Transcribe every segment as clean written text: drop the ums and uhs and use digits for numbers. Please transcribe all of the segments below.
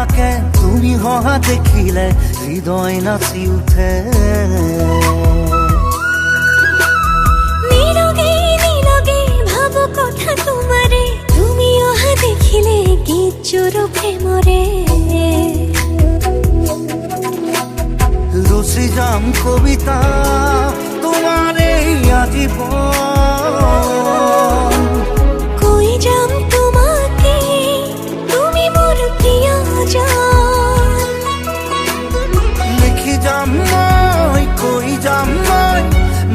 জোনাকে তুমি হহা দেখিলে হৃদয় নাচি উঠে। নীরবে নীরবে ভাবো কথা তোমারে, তুমি অহা দেখিলে গীত জোড়ো প্রেমরে। রচি যাম কবিতা তোমারে আজীবন। কই যাম তোমাকে তুমি মোর প্রিয়জন। লিখি যাম মই কই যাম মই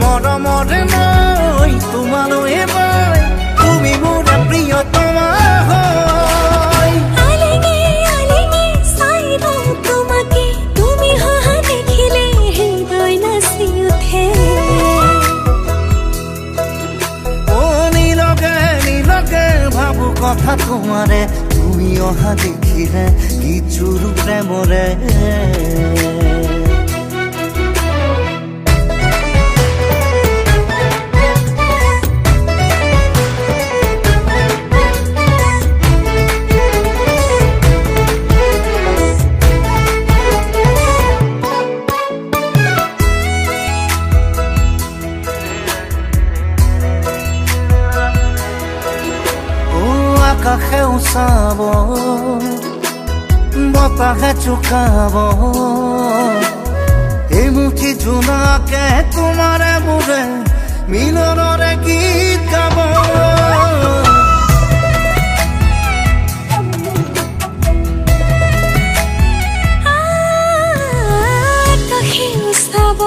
মৰমৰে মই তোমালৈ মই তুমি মোৰ প্ৰিয়তমা হয়। আলেঙে আলেঙে চাই লওঁ তোমাকে, তুমি হহা দেখিলে হৃদয় নাচি উঠে। ও নীলকে নীলকে ভাবো কথা তোমাৰে, তুমি অহা দেখিলে গীত জোৰো প্ৰেমৰে। আকাশেও চাব বতাহে চুকাব, এই মুঠি জোনাকে তোমাৰে মোৰে মিলনৰে গীত গাব। আকাশেও চাব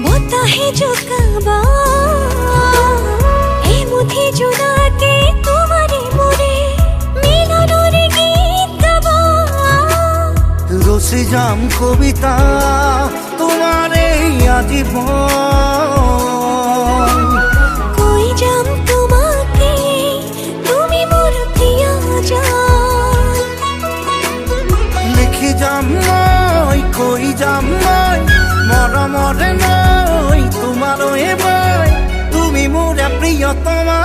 বতাহে জোকাব, এই মুঠি জোনাকে তোমাৰে মোৰে মিলনৰে গীত গাব। রচি যাম কবিতা তোমারে আজীবন। কই যাম তোমাকে তুমি মোর প্রিয়জন। লিখি যাম মই কই যাম মই মৰমৰে মই তোমালৈ মই তুমি মোৰ প্ৰিয়তমা